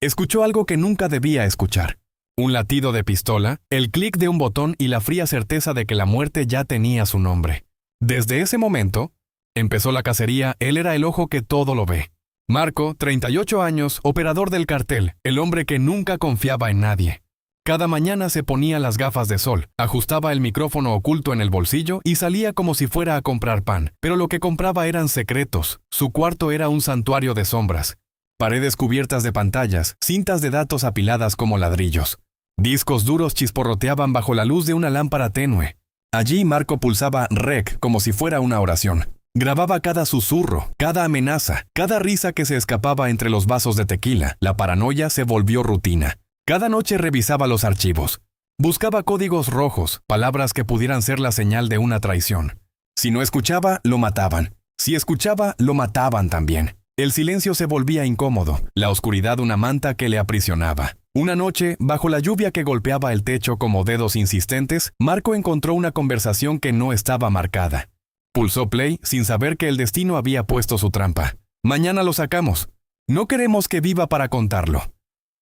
Escuchó algo que nunca debía escuchar. Un latido de pistola, el clic de un botón y la fría certeza de que la muerte ya tenía su nombre. Desde ese momento, empezó la cacería. Él era el ojo que todo lo ve. Marco, 38 años, operador del cartel, el hombre que nunca confiaba en nadie. Cada mañana se ponía las gafas de sol, ajustaba el micrófono oculto en el bolsillo y salía como si fuera a comprar pan. Pero lo que compraba eran secretos. Su cuarto era un santuario de sombras. Paredes cubiertas de pantallas, cintas de datos apiladas como ladrillos. Discos duros chisporroteaban bajo la luz de una lámpara tenue. Allí Marco pulsaba REC como si fuera una oración. Grababa cada susurro, cada amenaza, cada risa que se escapaba entre los vasos de tequila. La paranoia se volvió rutina. Cada noche revisaba los archivos. Buscaba códigos rojos, palabras que pudieran ser la señal de una traición. Si no escuchaba, lo mataban. Si escuchaba, lo mataban también. El silencio se volvía incómodo, la oscuridad una manta que le aprisionaba. Una noche, bajo la lluvia que golpeaba el techo como dedos insistentes, Marco encontró una conversación que no estaba marcada. Pulsó play sin saber que el destino había puesto su trampa. «Mañana lo sacamos. No queremos que viva para contarlo»,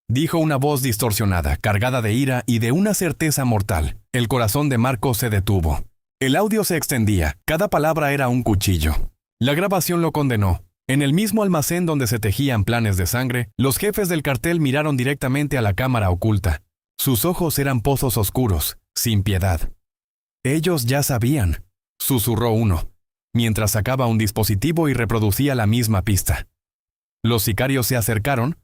dijo una voz distorsionada, cargada de ira y de una certeza mortal. El corazón de Marco se detuvo. El audio se extendía, cada palabra era un cuchillo. La grabación lo condenó. En el mismo almacén donde se tejían planes de sangre, los jefes del cartel miraron directamente a la cámara oculta. Sus ojos eran pozos oscuros, sin piedad. «Ellos ya sabían», susurró uno, mientras sacaba un dispositivo y reproducía la misma pista. Los sicarios se acercaron,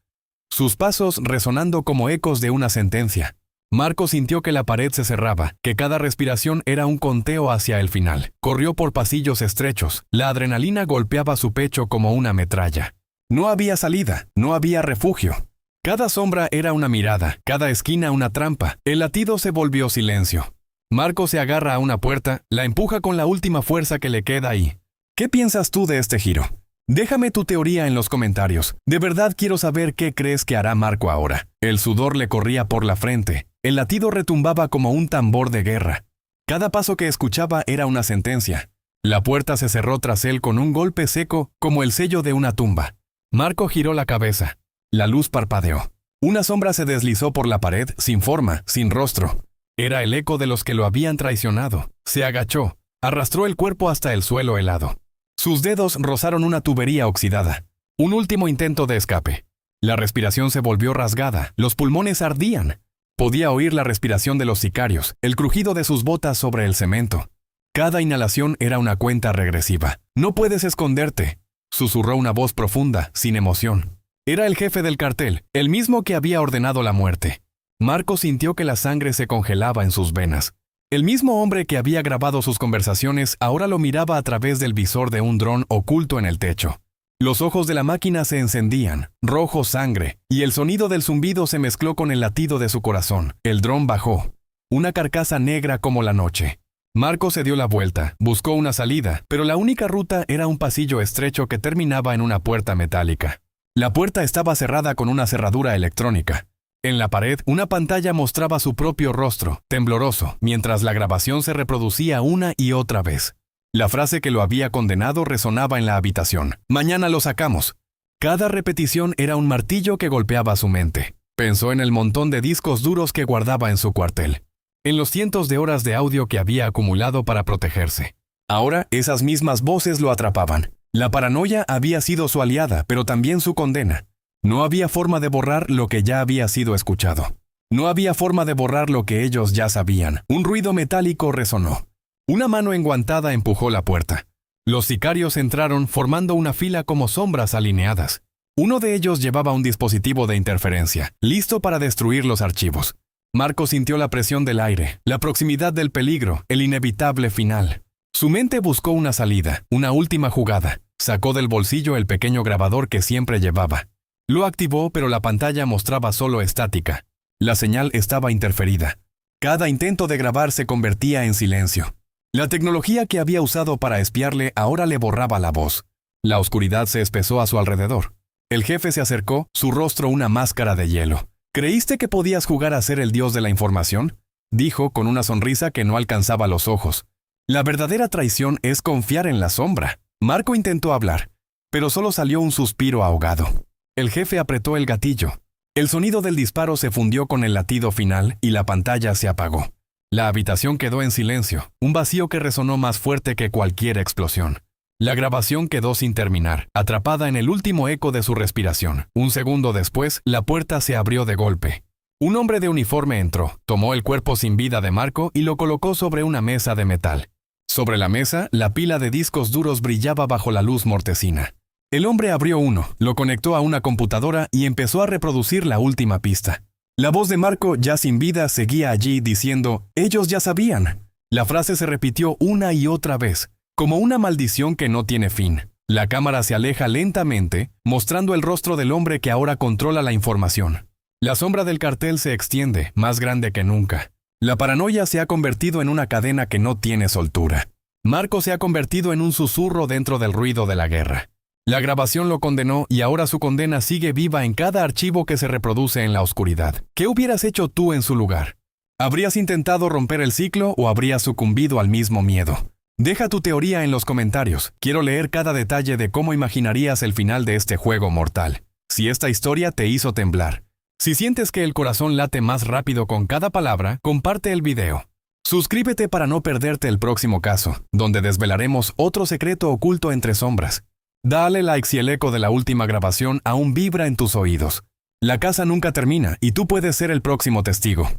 sus pasos resonando como ecos de una sentencia. Marco sintió que la pared se cerraba, que cada respiración era un conteo hacia el final. Corrió por pasillos estrechos. La adrenalina golpeaba su pecho como una metralla. No había salida, no había refugio. Cada sombra era una mirada, cada esquina una trampa. El latido se volvió silencio. Marco se agarra a una puerta, la empuja con la última fuerza que le queda y... ¿Qué piensas tú de este giro? Déjame tu teoría en los comentarios. De verdad quiero saber qué crees que hará Marco ahora. El sudor le corría por la frente. El latido retumbaba como un tambor de guerra. Cada paso que escuchaba era una sentencia. La puerta se cerró tras él con un golpe seco, como el sello de una tumba. Marco giró la cabeza. La luz parpadeó. Una sombra se deslizó por la pared, sin forma, sin rostro. Era el eco de los que lo habían traicionado. Se agachó. Arrastró el cuerpo hasta el suelo helado. Sus dedos rozaron una tubería oxidada. Un último intento de escape. La respiración se volvió rasgada. Los pulmones ardían. Podía oír la respiración de los sicarios, el crujido de sus botas sobre el cemento. Cada inhalación era una cuenta regresiva. «No puedes esconderte», susurró una voz profunda, sin emoción. Era el jefe del cartel, el mismo que había ordenado la muerte. Marco sintió que la sangre se congelaba en sus venas. El mismo hombre que había grabado sus conversaciones ahora lo miraba a través del visor de un dron oculto en el techo. Los ojos de la máquina se encendían, rojo sangre, y el sonido del zumbido se mezcló con el latido de su corazón. El dron bajó, una carcasa negra como la noche. Marco se dio la vuelta, buscó una salida, pero la única ruta era un pasillo estrecho que terminaba en una puerta metálica. La puerta estaba cerrada con una cerradura electrónica. En la pared, una pantalla mostraba su propio rostro, tembloroso, mientras la grabación se reproducía una y otra vez. La frase que lo había condenado resonaba en la habitación. «Mañana lo sacamos». Cada repetición era un martillo que golpeaba su mente. Pensó en el montón de discos duros que guardaba en su cuartel. En los cientos de horas de audio que había acumulado para protegerse. Ahora, esas mismas voces lo atrapaban. La paranoia había sido su aliada, pero también su condena. No había forma de borrar lo que ya había sido escuchado. No había forma de borrar lo que ellos ya sabían. Un ruido metálico resonó. Una mano enguantada empujó la puerta. Los sicarios entraron formando una fila como sombras alineadas. Uno de ellos llevaba un dispositivo de interferencia, listo para destruir los archivos. Marco sintió la presión del aire, la proximidad del peligro, el inevitable final. Su mente buscó una salida, una última jugada. Sacó del bolsillo el pequeño grabador que siempre llevaba. Lo activó, pero la pantalla mostraba solo estática. La señal estaba interferida. Cada intento de grabar se convertía en silencio. La tecnología que había usado para espiarle ahora le borraba la voz. La oscuridad se espesó a su alrededor. El jefe se acercó, su rostro una máscara de hielo. «¿Creíste que podías jugar a ser el dios de la información?», dijo con una sonrisa que no alcanzaba los ojos. «La verdadera traición es confiar en la sombra». Marco intentó hablar, pero solo salió un suspiro ahogado. El jefe apretó el gatillo. El sonido del disparo se fundió con el latido final y la pantalla se apagó. La habitación quedó en silencio, un vacío que resonó más fuerte que cualquier explosión. La grabación quedó sin terminar, atrapada en el último eco de su respiración. Un segundo después, la puerta se abrió de golpe. Un hombre de uniforme entró, tomó el cuerpo sin vida de Marco y lo colocó sobre una mesa de metal. Sobre la mesa, la pila de discos duros brillaba bajo la luz mortecina. El hombre abrió uno, lo conectó a una computadora y empezó a reproducir la última pista. La voz de Marco, ya sin vida, seguía allí diciendo, «Ellos ya sabían». La frase se repitió una y otra vez, como una maldición que no tiene fin. La cámara se aleja lentamente, mostrando el rostro del hombre que ahora controla la información. La sombra del cartel se extiende, más grande que nunca. La paranoia se ha convertido en una cadena que no tiene soltura. Marco se ha convertido en un susurro dentro del ruido de la guerra. La grabación lo condenó y ahora su condena sigue viva en cada archivo que se reproduce en la oscuridad. ¿Qué hubieras hecho tú en su lugar? ¿Habrías intentado romper el ciclo o habrías sucumbido al mismo miedo? Deja tu teoría en los comentarios. Quiero leer cada detalle de cómo imaginarías el final de este juego mortal. Si esta historia te hizo temblar. Si sientes que el corazón late más rápido con cada palabra, comparte el video. Suscríbete para no perderte el próximo caso, donde desvelaremos otro secreto oculto entre sombras. Dale like si el eco de la última grabación aún vibra en tus oídos. La casa nunca termina y tú puedes ser el próximo testigo.